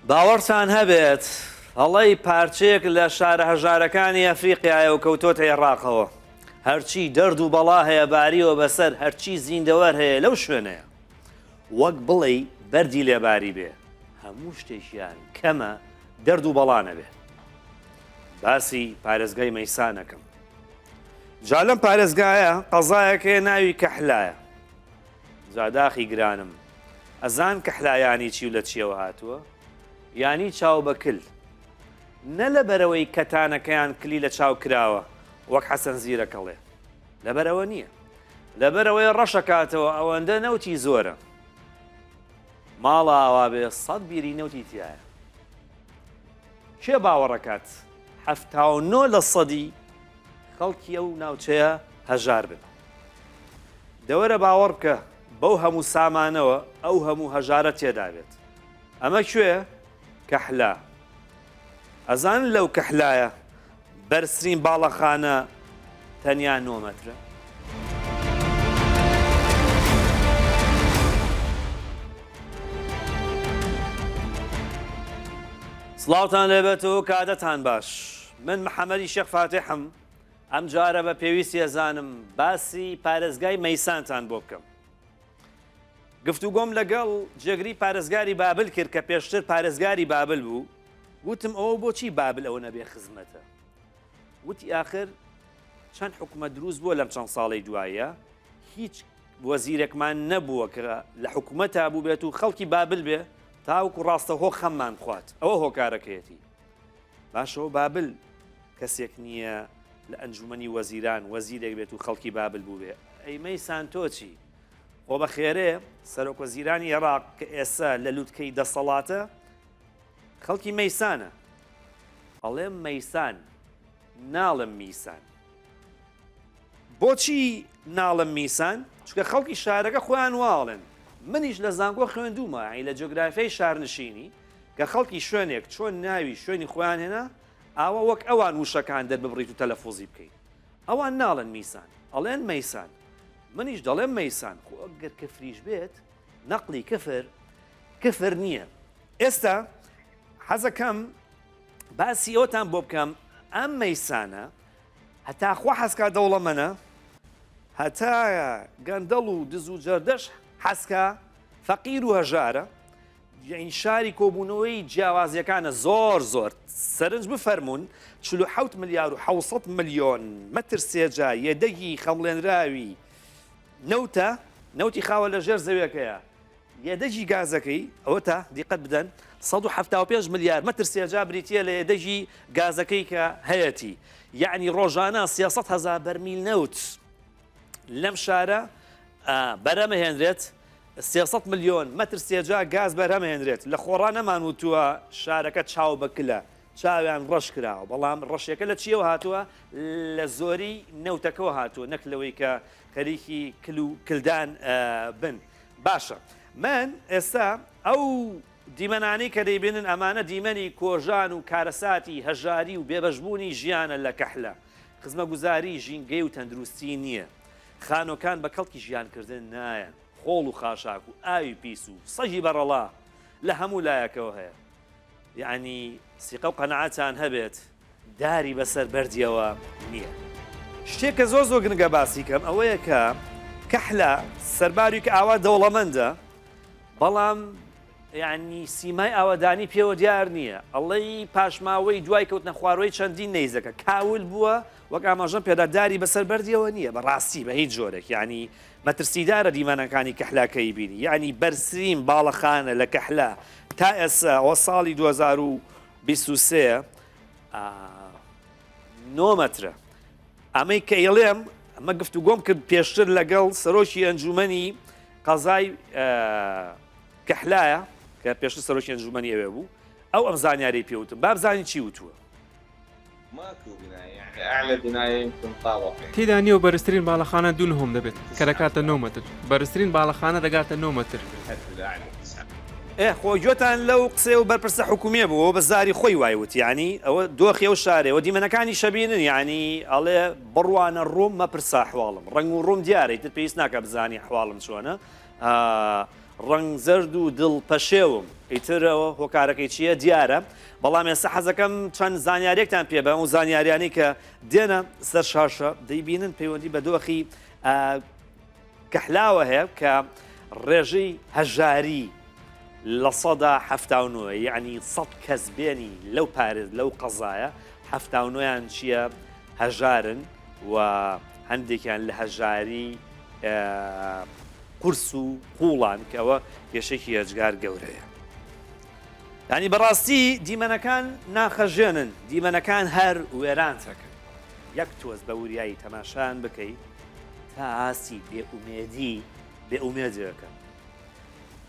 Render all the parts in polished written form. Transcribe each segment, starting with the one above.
باوەڕتان هەبێت هەڵەی پارچەیەک لە شارە هەژارەکانی ئەفریقیایە و کەوتۆتە عێراقەوە هەرچی دەرد و بەڵا هەیە باریەوە بەسەر هەرچی زیندەوەر هەیە لەو شوێنەیە وەک بڵێ بەردی لێباری بێ هەموو شتێکیان کەمە دەرد و بەڵا نەبێ باسی پارێزگای مەیسانەکەم جا لەم پارێزگایە قەزایەکەیە ناوی کەحلایە زاداخی گرانم ئەزان کەحلایانی چی و لە چیەوە هاتووە یانی چاو بەکل نە لەبەرەوەی کەتانەکەیان کلی لە چاو کراوە وەک حەسەن زیرەکەڵێ لەبەرەوە نییە لەبەرەوەی ڕەشەکاتەوە ئەوەندە نەوتی زۆرە ماڵە ئاوا بێ 100 بیری نەوتی تایە کێ باوەڕەکات 79 لە سەدی خەڵکی ئەو ناوچەیە هەژار بن دەوەرە باوەڕ بکە بەو هەموو سامانەوە ئەو هەموو هەژارە تێدا بێت ئەمە کوێ کەحلا ئەزان لەو کەحلایە بەرزترین باڵەخانە تەنیا 9 مەترە سڵاوتان لێبێتەوە کاتتان باش من محەممەدی شێخ فاتحم ئەم جارە بە پێویستی ئەزانم باسی پارێزگای مەیسانتان بۆ بکەم گفتوگۆم لەگەڵ جێگری پارێزگاری بابل کرد کە پێشتر پارێزگاری بابل بوو وتم ئەوە بۆچی بابل ئەوە نەبێ خزمەتە وتی آخر چەند حکومە دروست بووە لەم چەند ساڵی دوایە هیچ وەزیرێکمان نەبووە کە لە حکومەتە بوو بێت و خەڵکی بابل بێ تاوکو ڕاستەهۆ خەممان بخوات ئەوە هۆکارەکەیەتی باشەوە بابل کەسێک نییە لە ئەنجومەنی وەزیران وەزیرێک بێت و خەڵکی بابل بوو بێ ئەی مەیسان تۆچی خۆ بە خێرێ سەرۆکوەزیرانی عێراق کە ئێستا لە لووتکەی دەسەڵاتە خەڵکی مەیسانە ئەڵێم مەیسان ناڵم میسان بۆچی ناڵم میسان چونکە خەڵکی شارەکە خۆیان واڵن منیش لە زانکۆ خوێندومە لە جۆگرافیای شارنشینی کە خەڵکی شوێنێک چۆن ناوی شوێنی خۆیان هێنا ئاوە وەک ئەوان وشەکان دەرببڕیت و تەلەفۆزی بکەیت ئەوان ناڵن میسان ئەڵێن مەیسان منیش دەڵێم مەیسان خۆ ئەگەر کەفریش بێت نەقلی کفر نییە ئێستا حەزەکەم باسی ئەوتان بۆ بکەم ئەم مەیسانە هەتا خوا حەسکا دەوڵەمەنە هەتا گەندەڵ و دز و جەردەش حەسکا فەقیر و هەژارە یعنی شاری کۆبوونەوەی جیاوازیەکانە زۆر سەرنج بفەرمونون 47 ملیار و 700 ملیۆن مەتر سێجا یەدەگی خەمڵێنراوی نەوتی خاوە لە ژێر زەویەکەیە یەدەجی گازەکەی ئەوە تا دیقەت بدەن 175 ملیار مەتر سێجا بریتە لە یەدەژی گازەکەی کە هەیەی یعنی ڕۆژانە 300,000 بەرمیل نەوت لەم شارە بەرەمەهێنرێت 300 ملیۆن مەتر سێجا گاز بەرهەمەهێنرێت لە خۆڕان نەمان وتووە شارەکە چاو بەکلە چاویان ڕەش کراوە بەڵام ڕەشێکە لە چیەوە هاتووە لە زۆری نەوتەکەەوە هاتووە نەک لەوەی کە خەریکی کل و کلدان بن باشە من ئێستا ئەو دیمەنانی کە دەیبێنن ئەمانە دیمەنی کۆژان و کارەساتی هەژاری و بێبەشبوونی ژیانە لە کەحلە خزمەتگوزاری ژینگەی و تەندروستی نییە خانۆکان بە کەڵکی ژیانکردن نایەن خۆڵ و خاشاک و ئاوی پیس و سەژی بەڕەڵا لە هەموو لایەکەوە هەیە یعنی سیقە و قەنەعەتان هەبێت داری بەسەر بەردیەوە نییە شتێکە زۆر گرنگە باسی کەم ئەوەیە کە کەحلا سەرباری کە ئاوا دەوڵەمەندە بەڵام یعنی سیمای ئاوادانی پێوە دیار نییە ئەڵەی پاشماوەی دوای کەوتنە خواروی چەندین نەیزەکە کاول بووە وەک ئاماژەم پێداداری بەسەر بەردیەوە نییە بەڕاستی بە هیچ جۆرێک یعنی مەترسیدارە دیمانەکانی کەحلاکەی بینی یعنی بەرزترین باڵەخانە لە کەحلا تا ئێستا ئەوە ساڵی 2023 9 مەترە ئەمەی کە ئێڵێم ئەمە گفتوگۆم کرد پێشتر لەگەڵ سەرۆکی ئەنجومەنی قەزای کەحلایە کە پێشتر سەرۆکی ئەنجومەنی ئەوێ بوو ئەو ئەم زانیاری پێوتم با بزانین چی وتووە تێدا نییە و بەرزترین باڵەخانە 2 دەبێت کە دەکاتە 9 مەتر بەرزترین باڵەخانە دەگاتە 9 مەتر خۆ گوێتان لەو قسێ و بەرپرسە حکومیە بووە بە زاری خۆی وایوت یعنی ئەوە دۆخی و شارێەوە دیمەنەکانی شەبینن یعنی ئەڵێ بڕوانە ڕووم مەپرسا حواڵم ڕنگ و ڕووم دیارەی تر پێویست ناکە بزانی حواڵم چۆنە ڕنگ زەرد و دڵ پەشێوم ئیترەوە هۆکارەکەی چییە دیارە بەڵام ئێستا حەزەکەم چەند زانیاریەکتان پێ بە و زانیاریانی کە دێنە سەر شاشە دەیبینن پەیوەندی بە دۆخی کەحلاوە هەیە کە ڕێژەی هەژاری لە سەدا 79 یعنی 100 کەس بێنی لەو پارێز لەو قەزایە 79یان چییە هەژارن و هەندێکیان لە هەژاری قورس و قوڵان کەەوە کێشێکی هێجگار گەورەیە. ینی بەڕاستی دیمەنەکان ناخەژێنن دیمەنەکان هەر وێران چەکەن یەک تۆز بە وریایی تەماشان بکەیت تا ئاسی بێئومێدی بێئومێدیەکە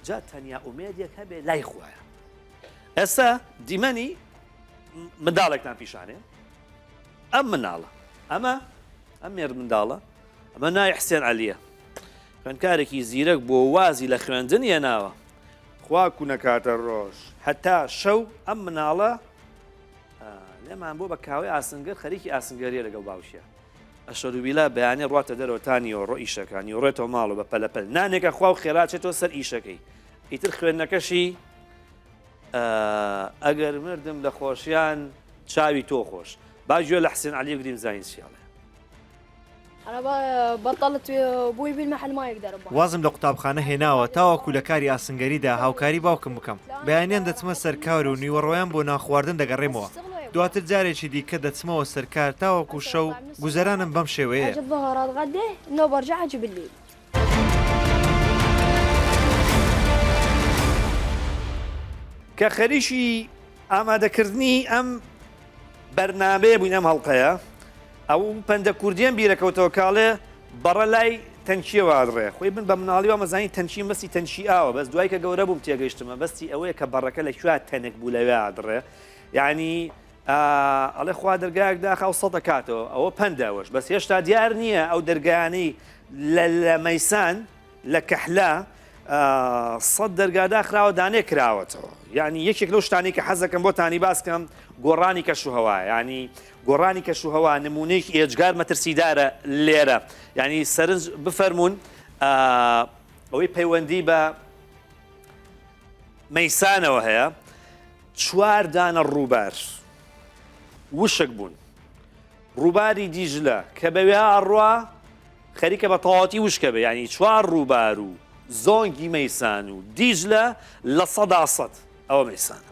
جا تەنیا ئومێدێک هەبێ لای خوایە. ئێستا دیمەنی منداڵێکتان پیشانێ ئەم مناڵە ئەم مێرد منداڵە ئەمە ناوی حسێن عەلیە خوێندکارێکی زیرەک بۆ وازی لە خوێندن هێناوە خوا کوونەکاتە ڕۆژ هەتا شەو ئەم مناڵە لێمان بۆ بە کاوەی ئاسنگەر خەریکی ئاسنگەریە لەگەڵ باوشیە ئەشەروبیلا بەیانێ ڕاتە دەرەوەتانی و ڕۆ ئیشەکانی و ڕێتەوە ماڵ و بە پەلەپەل نانێکە خوا و خێراچێتەوە سەر ئیشەکەی ئیتر خوێندنەکەشی ئەگەر مردم لە خۆشیان چاوی تۆ خۆش با گوێ لە حسێن عەلی بگریم زانین چیاڵێ. أنا بطلت أبوي بالمحل ما يقدر أبوي. وازم لە قوتابخانە هێناوە تاوەکو لە کاری ئاسنگەریدا هاوکاری باوکم بکەم بەیانیان دەچمە سەرکار و نیوەڕۆیان بۆ ناخواردن دەگەڕێمەوە دواتر جارێکی دیکە دەچمەوە سەرکار تاوەکو شەو گوزەرانم بەم شێوەیە. الظهر أتغدى إنه برجع أجي بالليل. کە خەریکی ئامادەکردنی ئەم بەرنامەیە بووین ئەم هەڵقەیە ئەو پەندە کوردیان بیرەکەوتەوە کاڵێ بەڕە لای تەنکیەوەڕێ خۆی بن بە مناڵی ومەزانی تەنچی مەستی تەنچی ئاوە بەس دوای کە گەورە بووم تێگەیشتمە بەستی ئەوەیە کە بەڕەکە لە کوێ تەنێک بوو لەوێ ئادڕێ یعنی ئەڵێ خوا دەرگایەک داخاو سەد دەکاتەوە ئەوە پەندەوەش بەس هێشتا دیار نییە ئەو دەرگایانەی لە مەیسان لە کەحلا سەد دەرگادا خراوە دانێ کراوەتەوە یعنی یەکێک لەو شتانی کە حەزەکەم بۆتانی باسکەم گۆڕانی کەشوهەوا ینی گۆڕانی کەشوهەوا نمونەیەکی ئێجگار مەترسیدارە لێرە ینی سەرنج بفەرمونون ئەوەی پەیوەندی بە مەیسانەوە هەیە 4 دانە ڕووبار وشک بوون ڕووباری دیژلە کە بەوێ ئەڕوا خەریکە بە تەواوەتی وشکە بێ ینی 4 ڕووبار و زۆنگی مەیسان و دیژلە لە 100 ئەوە مەیسانە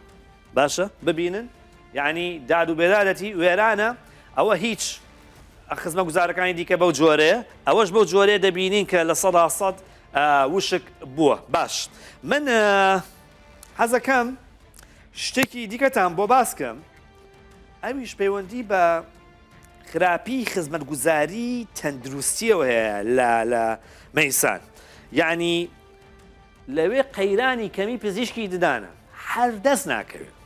باشە ببینن یعنی داد و بێدادەتی وێرانە ئەوە هیچ خزمە گوزارەکانی دیکە بەو جۆرەیە ئەوەش بەو جۆرەیە دەبینین کە لە 100 وشک بووە باش من حەزەکەم شتێکی دیکەتان بۆ باسکەم ئەویش پەیوەندی بە خراپی خزمەت گوزاری تەندروستیەوە هەیە لە مەیسان یعنی لەوێ قەیرانی کەمی پزیشکی ددانە هەر دەست ناکەوێت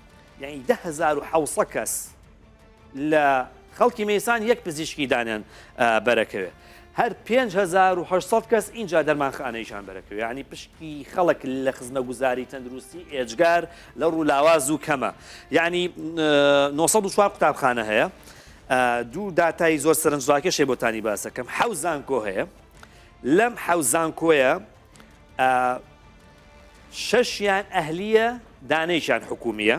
یعنی 10,700 کەس لە خەڵکی مەیسان یەک پزیشکی دانیان بەرەکەوێت هەر 5,800 کەس اینجا دەرمانخانەیشان بەرەکەوێت یعنی پشکی خەڵک لە خزمە گوزاری تەندروستی ئێجگار لە ڕوولاواز و کەمە یعنی 904 قوتابخانە هەیە دوو داتای زۆر سەرنجڕاکێشێ بۆتانی باسەکەم 7 زانکۆ هەیە لەم 7 زانکۆیە 6یان ئەهلیە دانەیشان حکومیە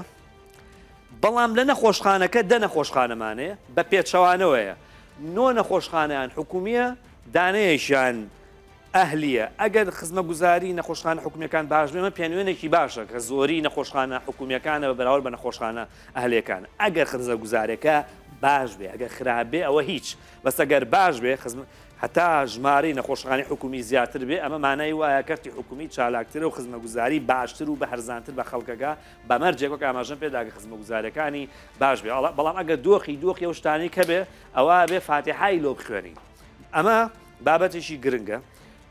بەڵام لە نەخۆشخانەکە 10 نەخۆشخانەمانەیە بە پێچەوانەوەیە 9 نەخۆشخانەیان حکومیە دانەیەشیان ئەهلیە ئەگەر خزمە گوزاری نەخۆشخانە حکومیەکان باش بێمە پێنوێنێکی باشە کە زۆری نەخۆشخانە حکومیەکانە بەراورد بە نەخۆشخانە ئەهلەکان ئەگەر خزمە گوزارەکە باش بێ ئەگەر خراپێ ئەوە هیچ بەس ئەگەر باش بێ هەتا ژمارەی نەخۆشخانەی حکومی زیاتر بێ ئەمە مانای وایە کەرتی حکومی چالاکترە و خزمە گوزاری باشتر و بە هەرزانتر بە خەڵکەکە بەمەرجێک ئاماژەم پێداگە خزمە گوزارەکانی باش بێ بەڵام ئەگەر دۆخی ئەو شتانی کە بێ ئەوە بێ فاتحای لۆ بخوێنین ئەمە بابەتێکی گرنگە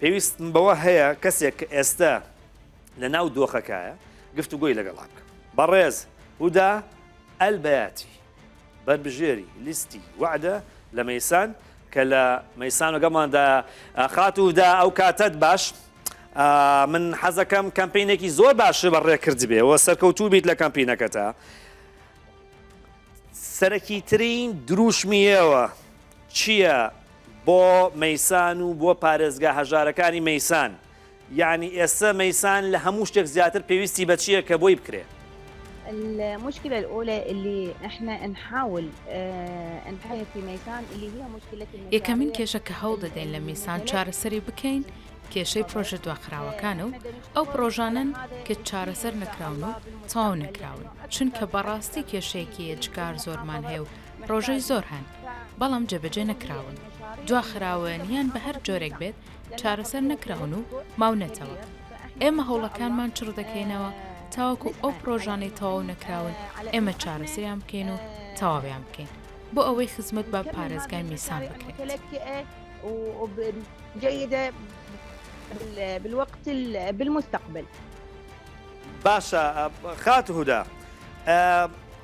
پێویستم بەوە هەیە کەسێک کە ئێستا لە ناو دۆخەکایە گفتوگۆی لەگەڵا بکە بەڕێز هودا ئەلبەیاتی بەربژێری لیستی وعدە لە مەیسان کە لە مەیسان وەگەماندا خاتوودا ئەو کاتت باش من حەزەکەم کەمپینێکی زۆر باشە بەڕێکرد بێ وە سەرکەوتوو بیت لە کەمپینەکەتە سەرەکیترین دروشمیەوە چییە بۆ مەیسان و بۆ پارێزگا هەژارەکانی مەیسان يعني ئێستا مەیسان لە هەموو شتێک زیاتر پێویستی بە چییە کە بۆی بکرێ؟ المشكلة الأولى اللي احنا نحاول نحل في ميسان اللي هي مشكلة یەکەمین کێشە کە هەوڵ دەدەین لە میسان چارەسەری بکەین کێشەی پرۆژە دواخراوەکانە و ئەو پرۆژانن کە چارەسەر نەکراون و تەواو نەکراون چونکە بەڕاستی کێشەیەکی ئێجگار زۆرمان هەیە و پرۆژەی زۆر هەن بەڵام جێبەجێ نەکراون دواخراون یان بە هەر جۆرێک بێت چارەسەر نەکراون و ماونەتەوە ئێمە هەوڵەکانمان چڕ دەکەینەوە تاوەکو ئەو پرۆژانەی تەواو نەکراون ئێمە چارەسەریان بکەین و تەواویان بکەین بۆ ئەوەی خزمەت بە پارێزگای میسان بکرێت جيدة بالوقت بالمستقبل. باشە خات هودا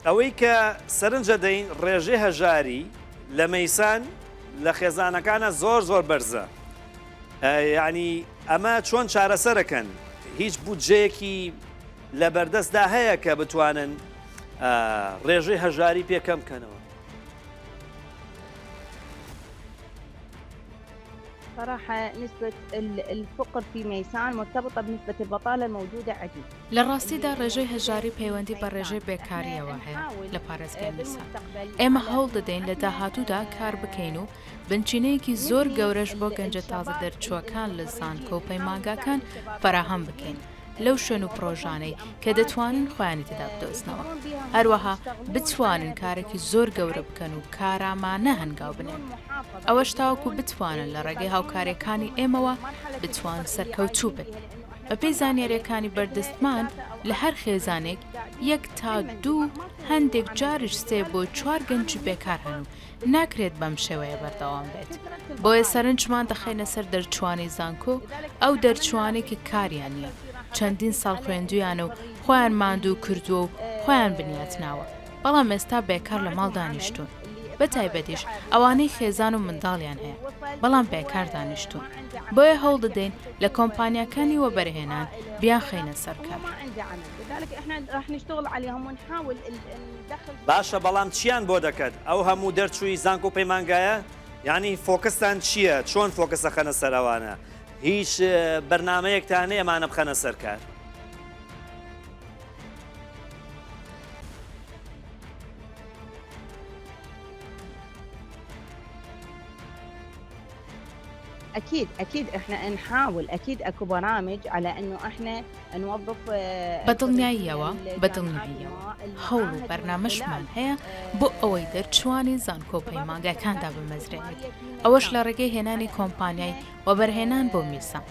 ئەوەی کە سەرنجە دەین ڕێژەی هەژاری لە مەیسان لە خێزانەکانە زۆر بەرزە یعنی ئەمە چۆن چارەسەرەکەن هیچ بودجەیەکی لە بەردەستدا هەیە کە بتوانن ڕێژەی هەژاری پێکەم بکەنەوە. صراحة نسبة الفقر في ميسان مرتبطة بنسبة البطالة الموجودة عندنا. لە ڕاستیدا ڕێژەی هەژاری پەیوەندی بە ڕێژەی بێکاریەوە هەیە لە پارێزگای میسان ئێمە هەوڵ دەدەین لە داهاتوودا کار بکەین و بنچینەیەکی زۆر گەورەش بۆ گەنجە تازە دەرچووەکان لە زانکۆ و پەیمانگاکان فراهەم بکەین لەو شوێن و پرۆژانەی کە دەتوانن خۆیانی تێدا بدۆزنەوە هەروەها بتوانن کارێکی زۆر گەورە بکەن و کارامانە هەنگاو بنێن ئەوەش تاوەکو بتوانن لە ڕێگەی هاوکارەکانی ئێمەوە بتوان سەرکەوتوو بن بەپێی زانیاریەکانی بەردەستمان لە هەر خێزانێک 1 تا 2 هەندێک جاریش 3 بۆ 4 گەنج بێکار هەن و ناکرێت بەم شێوەیە بەردەوام بێت بۆیە سەرنجمان دەخەینە سەر دەرچوانی زانکۆ ئەو دەرچوانێکی کاریان نیە چەندین ساڵ خوێندویان و خۆیان ماندوو کردووە و خۆیان بنیاتناوە بەڵام ئێستا بێکار لە ماڵ دانیشتون بە تایبەتیش ئەوانەی خێزان و منداڵیان هەیە بەڵام بێکار دانیشتون بۆیە هەوڵ دەدەین لە کۆمپانیاکانی وەبەرهێنان بیان خەینە سەرکار. باشە بەڵام چیان بۆ دەکەن ئەو هەموو دەرچووی زانکۆ پەیمانگایە یعنی فۆکسستان چییە چۆن فۆکسە خەنە سەرەوانە هیچ بەرنمەیەکتان ئێمانە بخەنە سەرکار. أكيد إحنا نحاول أكيد أكو برامج على إنه إحنا نوظف بەدڵنیاییەوە هەوڵ و بەرنامەشمان هەیە بۆ ئەوەی دەرچوانی زانکۆ پەیمانگاکاندا بمەزرێنێت ئەوەش لە ڕێگەی هێنانی کۆمپانیای وەبەرهێنان بۆ میسان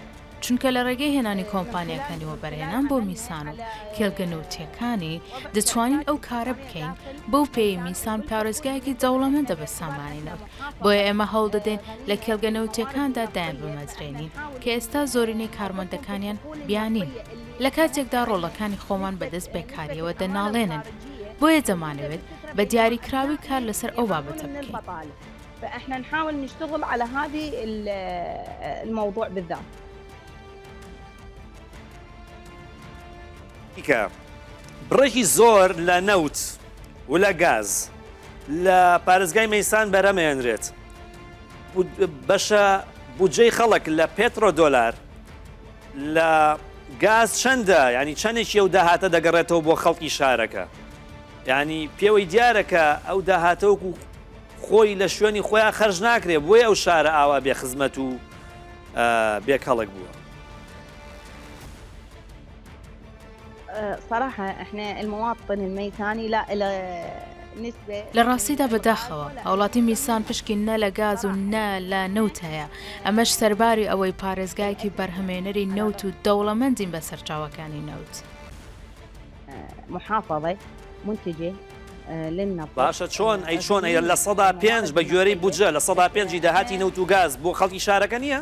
چونکە لە ڕێگەی هێنانی کۆمپانیەکانی وەبەرهێنان بۆ میسان و کێڵگەنەوتیەکانی دەتوانین ئەو کارە بکەین بەو پێی میسان پارێزگایەکی دەوڵەمەندە بە سامانینەوە بۆیە ئێمە هەوڵ دەدەین لە کێڵگەنەوتیەکاندا دایان بمەزرێنین کە ئێستا زۆرینەی کارمەندەکانیان بیانین لە کاتێکدا ڕۆڵەکانی خۆمان بەدەست بێکاریەوە دەناڵێنن بۆیە دەمانەوێت بە دیاریکراوی کار لەسەر ئەو بابەتە بکەین. فإحنا نحاول نشتغل على هذه الموضوع بالذات. بڕێکی زۆر لە نەوت و لە گاز لە پارێزگای مەیسان بەرەمێنرێت بەشە بودجەی خەڵک لە پێترۆ دۆلار لە گاز چەندە ینی چەندێکی ئەو داهاتە دەگەڕێتەوە بۆ خەڵکی شارەکە ینی پێوەی دیارەکە ئەو داهاتەوەکو خۆی لە شوێنی خۆیان خەرج ناکرێت بۆیە ئەو شارە ئاوا بێ خزمەت و بێکەڵک بووە. صراحة إحنا المواطن الميساني لا إلى نسبة لە ڕاستیدا بەداخەوە هەوڵاتی میسان پشکی نە لە گاز و نە لە نەوت هەیە ئەمەش سەرباری ئەوەی پارێزگایەکی بەرهەمێنەری نەوت و دەوڵەمەندین بە سەرچاوەکانی نەوت. محافظة منتجة للنفط. باشە چۆن ئەی چۆن لە 105 بە گوێرەی بودجە لە 105 داهاتی نەوت و گاز بۆ خەڵکی شارەکە نییە؟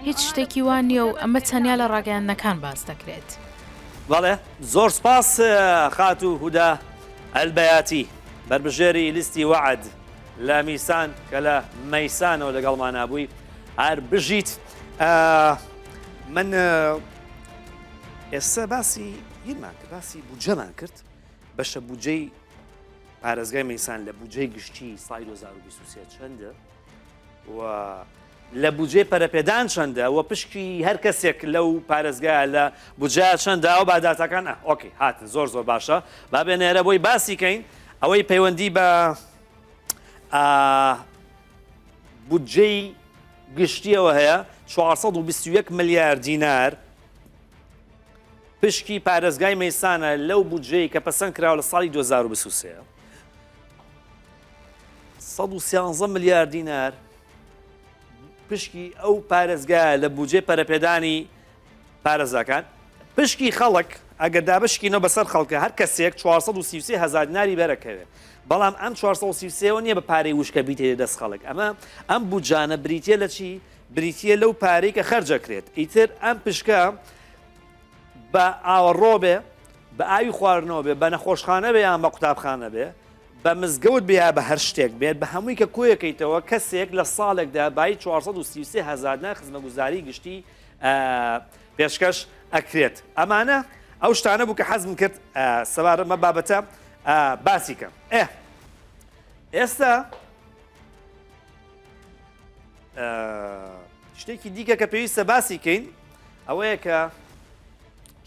هیچ شتێکی وان نییە و ئەمە تەنیا لە ڕاگەیاندنەکان باس دەکرێت. بەڵێ زۆر سپاس خات و هودا ئەلبەیاتی بربژێری لیستی وعد لە میسان کە لە مەیسانەوە لەگەڵمان نبووی هەر بژیت من ئێستا باسی هیرمان کرد باسی بودجەمان کرد بەشە بودجەی پارێزگای مەیسان لە بودجەی گشتی ساڵی 2023 چەندە و لە بجێ پەرەپێدان چەندە و پشکی هەر کەسێک لەو پارێزگایە لە بجیا چەندە و باداتەکان ئۆکی هاتن زۆر زۆر باشە با بێنێرە بۆی باسی کەین ئەوەی پەیوەندی بە بودجەی گشتیەوە هەیە 421 ملیار دینار پشکی پارێزگای مەیسانە لەو بودجەی کە پەسەند کراوە لە ساڵی 2023 113 ملیار دینار پشکی ئەو پارێزگایە لە بودجێ پەرەپێدانی پارێزەکان پشکی خەڵک ئەگەر دابشکینەوە بەسەر خەڵکە هەر کەسێک 433 هزار دیناری بەرەکەوێت بەڵام ئەم 433 نییە بە پارەی وشکە بیتێ دەست خەڵک ئەم بودجانە بریتە لە چی بریتە لەو پارەی کە خەرجەکرێت ئیتر ئەم پشکە بە ئاوەڕۆ بێ بە ئاوی خواردنەوە بێ بە نەخۆشخانە بێ یان بە قوتابخانە بێ بە مزگەوت بیا بە هەر شتێک بێت بە هەمووی کە کۆیەکەیتەوە کەسێک لە ساڵێکدا بای 433 هزار دینار خزمەتگوزاری گشتی پێشکەش ئەکرێت ئەمانە ئەو شتانە بوو کە حەزم کرد سەوارمە بابەتە باسی کەم ئێستا شتێکی دیکە کە پێویستە باسی کەین ئەوەیە کە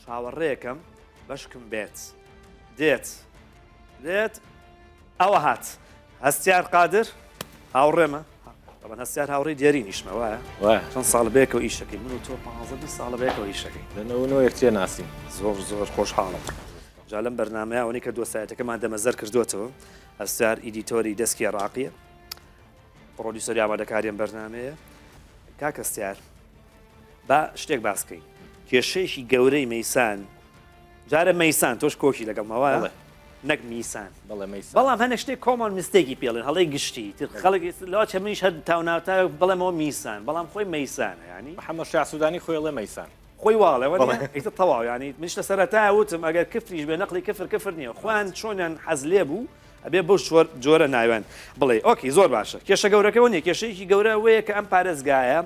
چاوەڕێیەکەم بەشکم دێت ئەوە هات هەستیار قادر هاوڕێمە بەن هەستیار هاوڕێی دیێری نیشمە وایە چەند ساڵ بێکەوە ئیشەکەی من و تۆ 15 ساڵە بێکەوە ئیشەکەی لەنەوە یەکتێ ناسیم زۆر خۆشحاڵم جا لەم بەرنامەیە ئەوەی کە دۆسایەتەکەمان دەمەزەر کردوێتەوە هەستیار ئیدیتۆری دەسکی عێراقیە پرۆدیوسەری ئامادەکاریان بەرنامەیە کاک هەستیار با شتێک باسکەین کێشەیەکی گەورەی مەیسان جارە مەیسان تۆش کۆکی لەگەڵمەوە نەک میسان بەڵام هەنە شتێک کۆمان مستێکی پێڵێن هەڵی گشتی خەڵک لەوە چە منیش هەر تاوناوتا بڵێمەوە میسان بەڵام خۆی مەیسانە ینی محەممەد شاسوودانی خۆی مەیسان خۆی واڵێەوە ئیتر تەواو ینی منش لە سەرەتا وتم ئەگەر کفریش بێ نەقلی کفر نییە خوان چۆنیان حەز لێ بوو ئەبێ بۆ جۆرە ناوێن بڵێ ئۆکی زۆر باشە کێشە گەورەکەەوە نیە کێشەیەکی گەورە وەیە کە ئەم پارێزگایە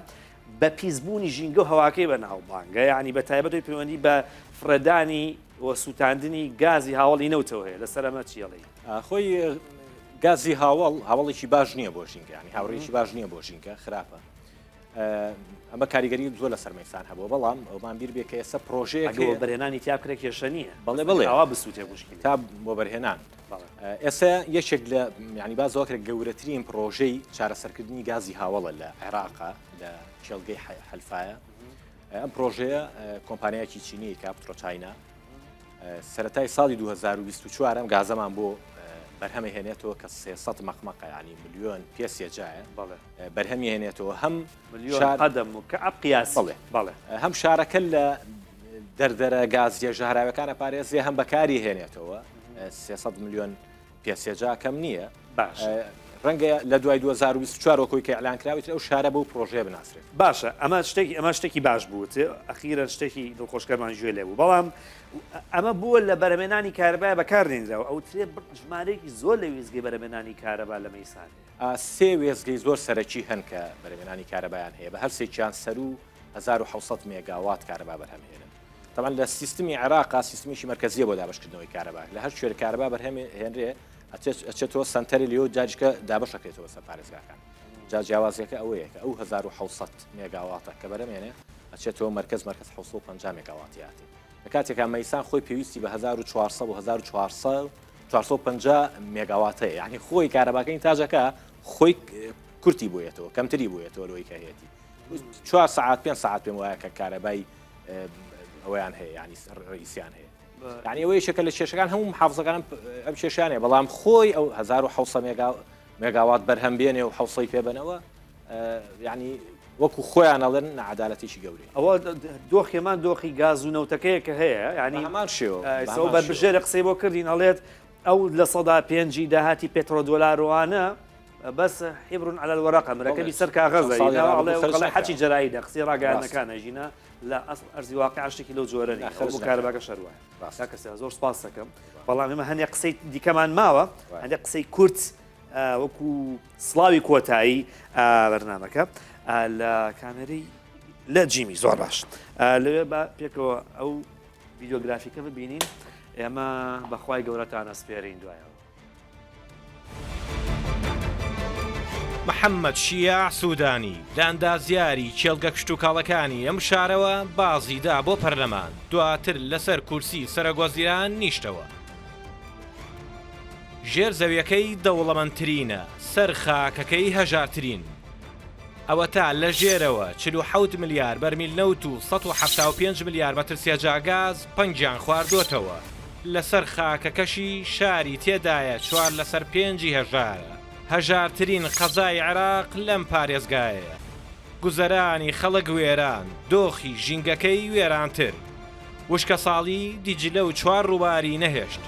بە پیسبوونی ژینگە و هەواکەی بە ناوبانگە ینی بە تایبەتی پەیوەندی بە فرەدانی و سووتاندنی گازی هاوڵی نەوتەوە هەیە لەسەر ئەمە چیڵی خۆی گازی هاوڵێکی باش نییە بۆ ژینگە ینی هاوڕێکی باش نییە بۆ ژینگە خراپە ئەمە کاریگەری زۆر لەسەر مەیسان هەبوو بەڵام ئەومان بیر بێ کە ئێستا پرۆژەیەک بەرهێنانی تیاکرێک کێشە نییە بەڵێ ئەوا بسووتێ گوشکی تا بۆ بەرهێنان ئێستا یەکێک لە ینی با زۆکرێک گەورەترین پرۆژەی چارەسەرکردنی گازی هاوڵە لە عێراقا لە کێڵگەی حەلفایە ئەم پرۆژەیە کۆمپانیایەکی چینی کە پترۆچاینا سەرەتای ساڵی 2024 ئەم گازەمان بۆ بەرهەمە هێنێتەوە کە 300 مەخمەقە ینی ملیۆن پێسێجایە بەرهەمی هێنێتەوە هەم قەدەم و کە ئەقیاس بەڵێ هەم شارەکە لە دەردەرە گازیە ژەهراوەکانە پارێزیە هەم بەکاری هێنێتەوە 300 ملیۆن پێسێجا کەم نییە ڕەنگە لە دوای 2024 وەکوی کە ئەلان کراوێت ئەو شارە بەو پرۆژەیە بناسرێت باشە ئەمە شتێکی باش بوو ئەخیرە شتێکی دڵخۆشکەمان گوێ لێ بوو بەڵام ئەمە بووە لە بەرهەمێنانی کارەبای بەکارهێنراوە ئەو ترێ ژمارەیەکی زۆر لە وێزگەی بەرهەمێنانی کارەبا لە مەیسان سێ وێزگەی زۆر سەرەکی هەن کە بەرهەمێنانی کارەبایان هەیە بە هەر سێکیان سەر و 1600 مێگاوات کارەبا بەرهەمهێنن طبعا لە سیستمی عێراقا سیستمیشی مرکزیە بۆ دابشکردنەوەی کارەبا لە هەر شوێنە کارەبا بەرهەمهێنرێ ئەچێتەوە سنتەری لێو جاجکە دابشەکرێتەوە سەر پارێزگاکان جا جیاوازیەکە ئەوەیە کە ئەو 1600 مێگاواتە کە بەرهەمێنێ ئەچێتەوە مرکز 750 مێگاواتیاتی لە کاتێکا مەیسان خۆی پێویستی بە 1400 و 1450 مێگاواتەیە یعنی خۆی کارەباکەی تاجەکە خۆی کورتی بوویێتەوە کەمتری بوویێتەوە لەوەی کە هەیەی 4 ساعت 5 ساعت پێم وایە کە کارەبای ئەویان هەیە ینی ڕئیسیان هەیە یعنی ئەوەی شەکە لە کێشەکان هەموو محافزەکان ئەم کێشانێ بەڵام خۆی ئەو 1600 مێگاوات بەرهەم بێنێ و حوسەی پێبنەوە یعنی وەکو خۆیان ئەڵێن نەعەدالەتیشی گەورەی ئەوە دۆخێمان دۆخی گاز و نەوتەکەیە کە هەیە ینی هەمان شێوە بەربژێرە قسەی بۆ کردین ئەڵێت ئەو لە سەدا پێنجی داهاتی پێترۆ دۆلاروانە بەس حیبرون على الورقة مرەکەبی سەر کاغەزە حەچی جەراییدا قسەی ڕاگەیانەکانە ژینە لە ئەرزی واقع شتێکی لەو جۆرە نیە بۆ کارەباکە شەروایە کەسە زۆر سپاس دەکەم بەڵام ئێمە هەندێک قسەی دیکەمان ماوە هەندێک قسەی کورت وەکو سڵاوی کۆتایی بەرنامەکە لە کامێرەی لە جیمی زۆر باش لەوێ بە پێکەوە ئەو ڤیدیۆگرافیکە ببینین ئێمە بەخوای گەورەتان ئەسپێرین دوایەوە محەممەد شیع سوودانی لاندازیاری چێلگە کشت و کاڵەکانی ئەم شارەوە بازیدا بۆ پەرلەمان دواتر لەسەر کورسی سەرۆگۆزیران نیشتەوە. ژێر زەویەکەی دەوڵەمەندترینە سەر خاکەکەی هەژارترین. ئەوە تا لە ژێرەوە 47 ملیار بەرمیل نەوت و 175 ملیار مەتر سێجاگاز پەنجیان خواردوتەوە. لەسەر خاکەکەشی شاری تێدایە 4 لەسەر 5 هەژارە. هەژارترین قەزای عێراق لەم پارێزگایە. گوزەرانی خەڵک وێران دۆخی ژینگەکەی وێرانتر. وشکە ساڵی دیجلە و 4 ڕووباری نەهێشت.